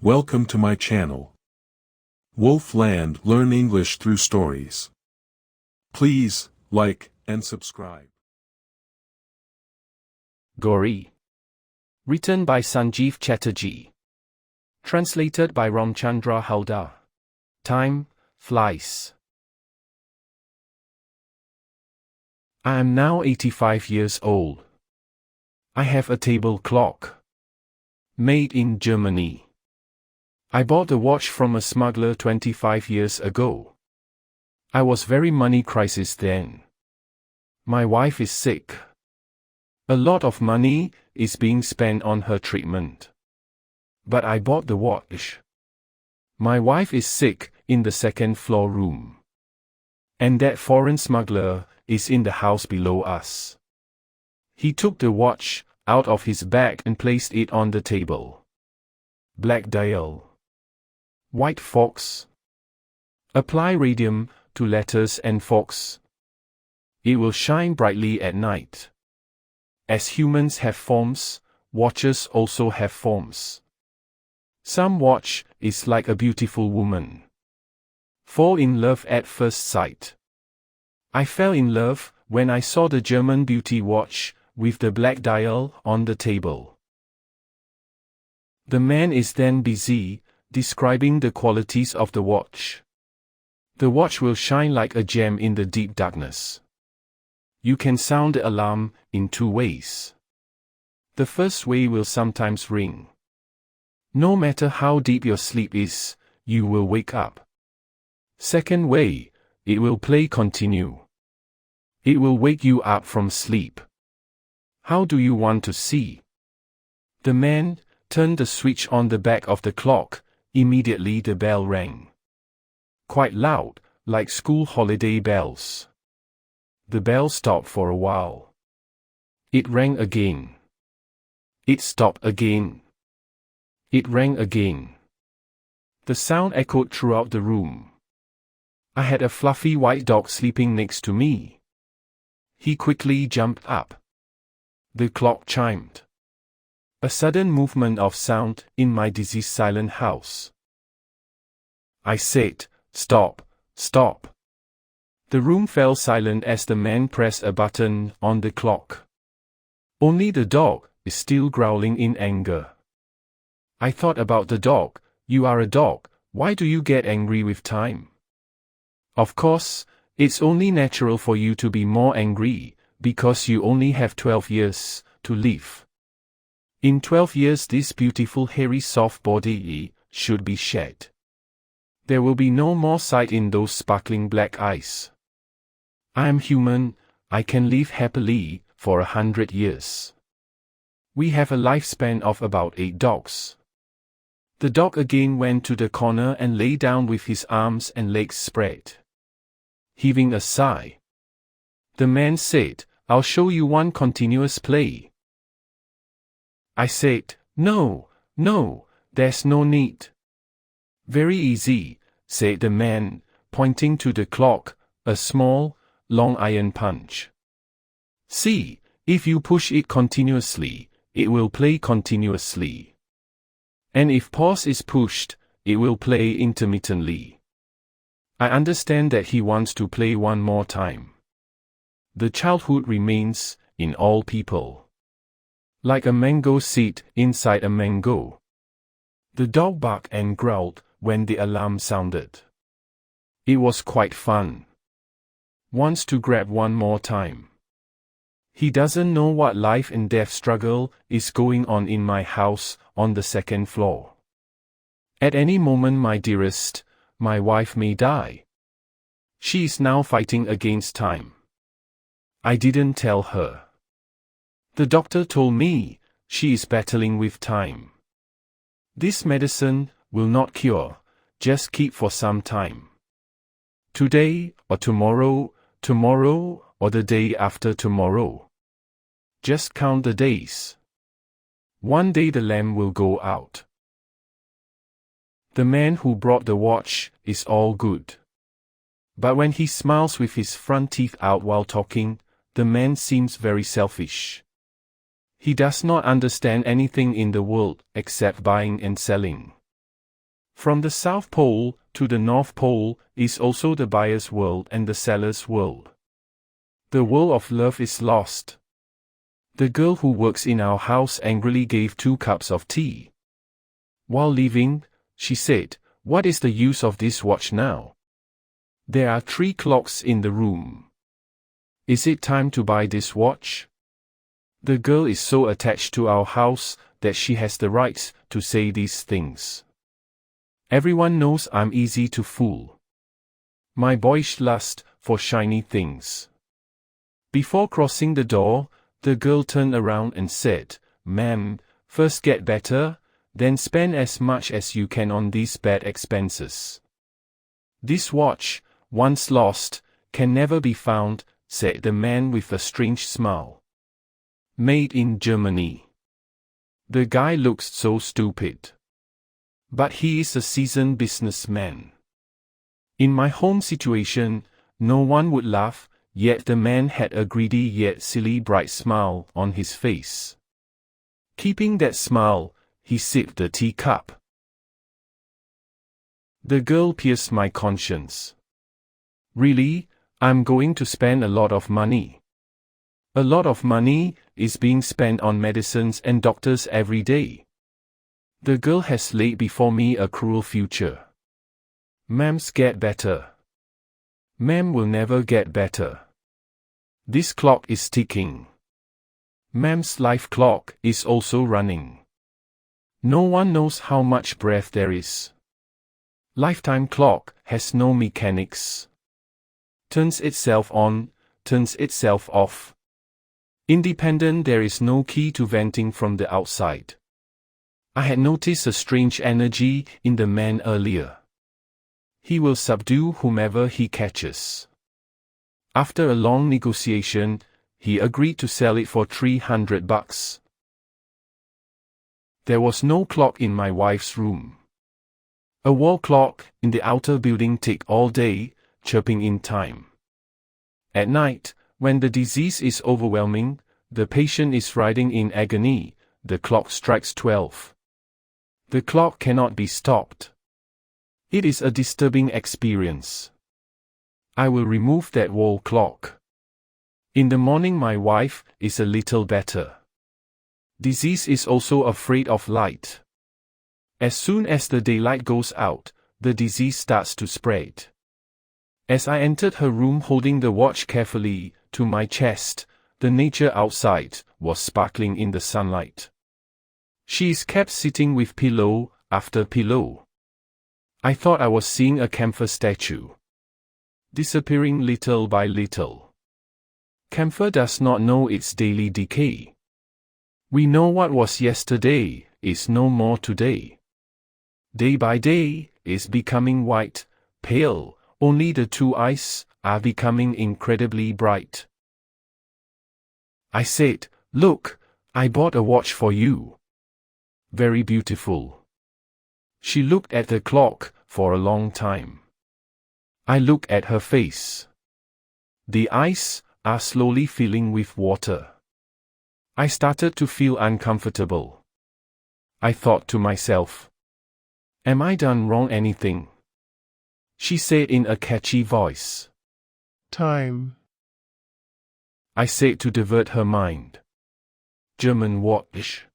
Welcome to my channel. WOFE Land, learn English through stories. Please, like and subscribe. Gauri. Written by Sanjeev Chatterjee. Translated by Ramchandra Haldar. Time flies. I am now 85 years old. I have a table clock. Made in Germany. I bought the watch from a smuggler 25 years ago. I was very money crisis then. My wife is sick. A lot of money is being spent on her treatment. But I bought the watch. My wife is sick in the second floor room. And that foreign smuggler is in the house below us. He took the watch out of his bag and placed it on the table. Black dial. White fox. Apply radium to letters and fox. It will shine brightly at night. As humans have forms, watches also have forms. Some watch is like a beautiful woman. Fall in love at first sight. I fell in love when I saw the German beauty watch with the black dial on the table. The man is then busy describing the qualities of the watch. The watch will shine like a gem in the deep darkness. You can sound the alarm in two ways. The first way will sometimes ring. No matter how deep your sleep is, you will wake up. Second way, it will play continue. It will wake you up from sleep. How do you want to see? The man turned the switch on the back of the clock. Immediately the bell rang. Quite loud, like school holiday bells. The bell stopped for a while. It rang again. It stopped again. It rang again. The sound echoed throughout the room. I had a fluffy white dog sleeping next to me. He quickly jumped up. The clock chimed. A sudden movement of sound in my disease-silent house. I said, "Stop, stop." The room fell silent as the man pressed a button on the clock. Only the dog is still growling in anger. I thought about the dog. You are a dog, why do you get angry with time? Of course, it's only natural for you to be more angry, because you only have 12 years to live. In 12 years this beautiful hairy soft body should be shed. There will be no more sight in those sparkling black eyes. I am human, I can live happily for 100 years. We have a lifespan of about 8 dogs. The dog again went to the corner and lay down with his arms and legs spread. Heaving a sigh. The man said, "I'll show you one continuous play." I said, "No, no, there's no need." "Very easy," said the man, pointing to the clock, a small, long iron punch. "See, if you push it continuously, it will play continuously. And if pause is pushed, it will play intermittently." I understand that he wants to play one more time. The childhood remains in all people. Like a mango seed inside a mango. The dog barked and growled when the alarm sounded. It was quite fun. Wants to grab one more time. He doesn't know what life and death struggle is going on in my house on the second floor. At any moment, my dearest, my wife may die. She is now fighting against time. I didn't tell her. The doctor told me she is battling with time. This medicine will not cure, just keep for some time. Today or tomorrow, tomorrow or the day after tomorrow. Just count the days. One day the lamp will go out. The man who brought the watch is all good. But when he smiles with his front teeth out while talking, the man seems very selfish. He does not understand anything in the world except buying and selling. From the South Pole to the North Pole is also the buyer's world and the seller's world. The world of love is lost. The girl who works in our house angrily gave 2 cups of tea. While leaving, she said, "What is the use of this watch now? There are 3 clocks in the room. Is it time to buy this watch?" The girl is so attached to our house that she has the right to say these things. Everyone knows I'm easy to fool. My boyish lust for shiny things. Before crossing the door, the girl turned around and said, "Ma'am, first get better, then spend as much as you can on these bad expenses. This watch, once lost, can never be found," said the man with a strange smile. "Made in Germany." The guy looks so stupid. But he is a seasoned businessman. In my home situation, no one would laugh, yet the man had a greedy yet silly bright smile on his face. Keeping that smile, he sipped the teacup. The girl pierced my conscience. Really, I'm going to spend a lot of money. A lot of money is being spent on medicines and doctors every day. The girl has laid before me a cruel future. Ma'am's get better. Ma'am will never get better. This clock is ticking. Ma'am's life clock is also running. No one knows how much breath there is. Lifetime clock has no mechanics. Turns itself on, turns itself off. Independent, there is no key to venting from the outside. I had noticed a strange energy in the man earlier. He will subdue whomever he catches. After a long negotiation, he agreed to sell it for $300. There was no clock in my wife's room. A wall clock in the outer building ticked all day, chirping in time. At night, when the disease is overwhelming, the patient is writhing in agony, the clock strikes 12. The clock cannot be stopped. It is a disturbing experience. I will remove that wall clock. In the morning my wife is a little better. Disease is also afraid of light. As soon as the daylight goes out, the disease starts to spread. As I entered her room holding the watch carefully to my chest, the nature outside was sparkling in the sunlight. She is kept sitting with pillow after pillow. I thought I was seeing a camphor statue. Disappearing little by little. Camphor does not know its daily decay. We know what was yesterday is no more today. Day by day is becoming white, pale, only the 2 eyes are becoming incredibly bright. I said, "Look, I bought a watch for you. Very beautiful." She looked at the clock for a long time. I looked at her face. The eyes are slowly filling with water. I started to feel uncomfortable. I thought to myself, "Am I done wrong anything?" She said in a catchy voice, "Time." I said to divert her mind, "German watch.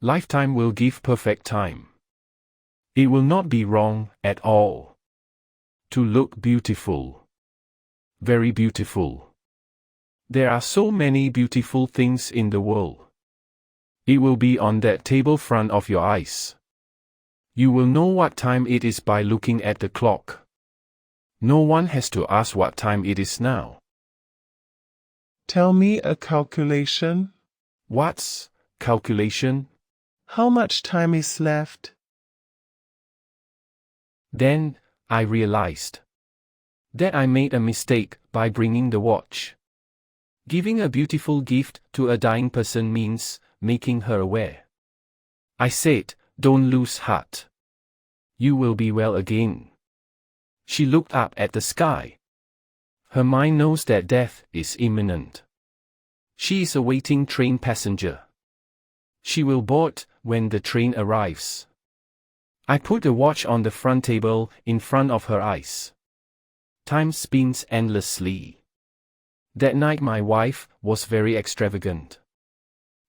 Lifetime will give perfect time. It will not be wrong at all. To look beautiful. Very beautiful. There are so many beautiful things in the world. It will be on that table front of your eyes. You will know what time it is by looking at the clock. No one has to ask what time it is now." Tell me a calculation. What's calculation? How much time is left? Then, I realized that I made a mistake by bringing the watch. Giving a beautiful gift to a dying person means making her aware. I said, "Don't lose heart. You will be well again." She looked up at the sky. Her mind knows that death is imminent. She is a waiting train passenger. She will board when the train arrives. I put the watch on the front table, in front of her eyes. Time spins endlessly. That night my wife was very extravagant.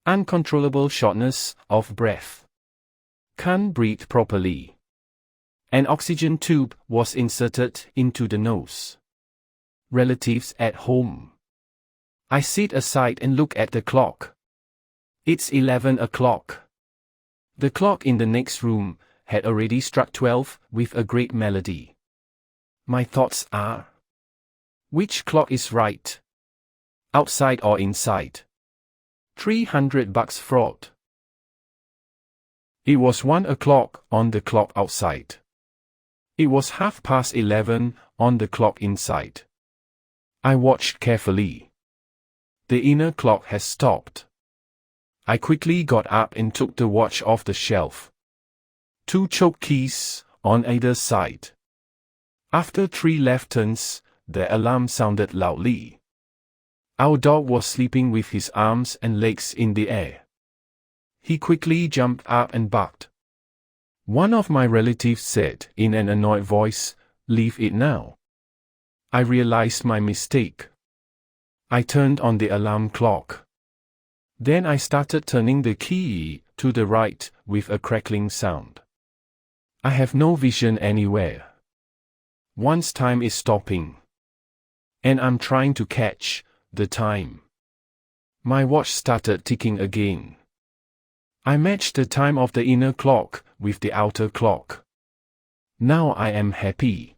Uncontrollable shortness of breath. Can't breathe properly. An oxygen tube was inserted into the nose. Relatives at home. I sit aside and look at the clock. It's 11 o'clock. The clock in the next room had already struck 12 with a great melody. My thoughts are: which clock is right? Outside or inside? $300 fraud. It was 1 o'clock on the clock outside. It was 11:30 on the clock inside. I watched carefully. The inner clock has stopped. I quickly got up and took the watch off the shelf. 2 choke keys on either side. After 3 left turns, the alarm sounded loudly. Our dog was sleeping with his arms and legs in the air. He quickly jumped up and barked. One of my relatives said in an annoyed voice, "Leave it now." I realized my mistake. I turned on the alarm clock. Then I started turning the key to the right with a crackling sound. I have no vision anywhere. Once time is stopping. And I'm trying to catch the time. My watch started ticking again. I matched the time of the inner clock with the outer clock. Now I am happy.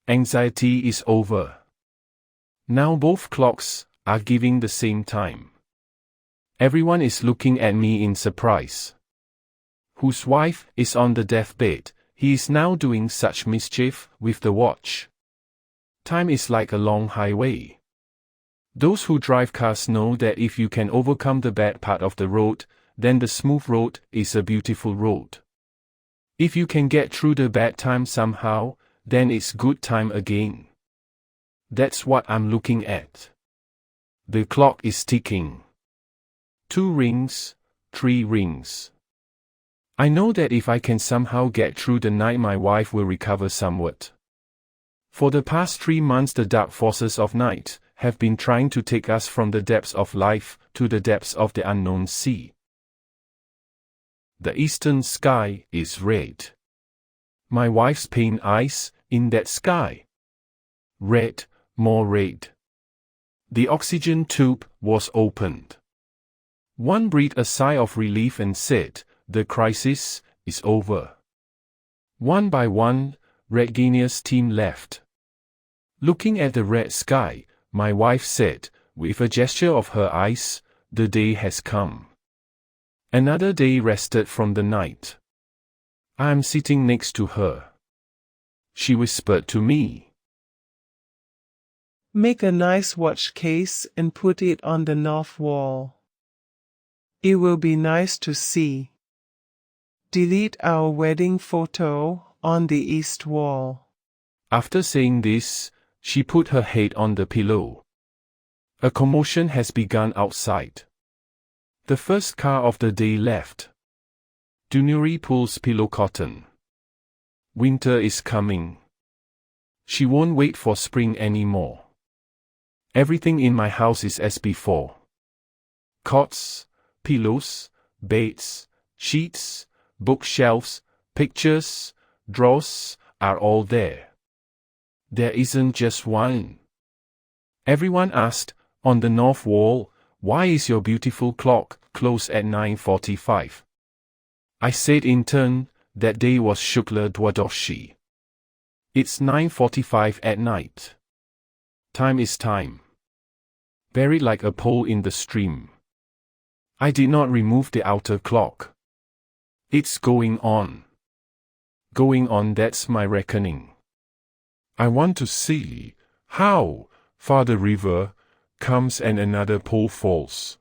Anxiety is over. Now both clocks are giving the same time. Everyone is looking at me in surprise. Whose wife is on the deathbed, he is now doing such mischief with the watch. Time is like a long highway. Those who drive cars know that if you can overcome the bad part of the road, then the smooth road is a beautiful road. If you can get through the bad time somehow, then it's good time again. That's what I'm looking at. The clock is ticking. 2 rings, 3 rings. I know that if I can somehow get through the night, my wife will recover somewhat. For the past 3 months, the dark forces of night have been trying to take us from the depths of life to the depths of the unknown sea. The eastern sky is red. My wife's pain eyes in that sky. Red, more red. The oxygen tube was opened. One breathed a sigh of relief and said, "The crisis is over." One by one, Reginia's team left. Looking at the red sky, my wife said, with a gesture of her eyes, "The day has come." Another day rested from the night. I am sitting next to her. She whispered to me, Make a nice watch case and put it on the north wall. It will be nice to see. Delete our wedding photo on the east wall. After saying this, she put her head on the pillow. A commotion has begun outside. The first car of the day left. Dunuri pulls pillow cotton. Winter is coming. She won't wait for spring anymore. Everything in my house is as before. Cots, pillows, beds, sheets, bookshelves, pictures, drawers are all there. There isn't just one. Everyone asked, on the north wall, "Why is your beautiful clock closed at 9:45? I said in turn, that day was Shukla Dwadoshi. It's 9:45 at night. Time is time. Buried like a pole in the stream. I did not remove the outer clock. It's going on. Going on, that's my reckoning. I want to see how far the river comes and another pole falls.